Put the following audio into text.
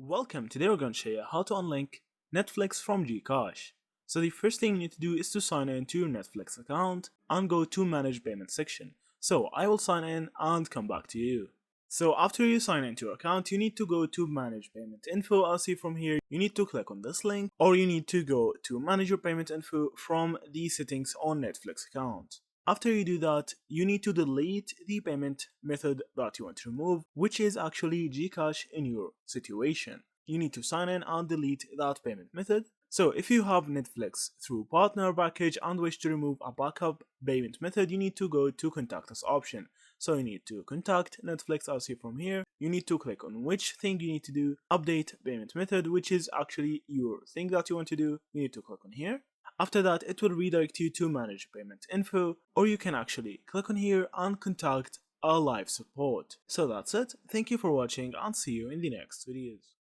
Welcome, today we're going to show you how to unlink Netflix from GCash. So the first thing you need to do is to sign in to your Netflix account and go to manage payment section. So I will sign in and come back to you. So after you sign into your account, you need to go to manage payment info. As see from here, you need to click on this link, or you need to go to manage your payment info from the settings on Netflix account. After you do that, you need to delete the payment method that you want to remove, which is actually GCash in your situation. You need to sign in and delete that payment method. So if you have Netflix through partner package and wish to remove a backup payment method, you need to go to contact us option. So you need to contact Netflix as see from here. You need to click on which thing you need to do, update payment method, which is actually your thing that you want to do. You need to click on here. After that, it will redirect you to manage payment info, or you can actually click on here and contact our live support. So that's it. Thank you for watching and see you in the next videos.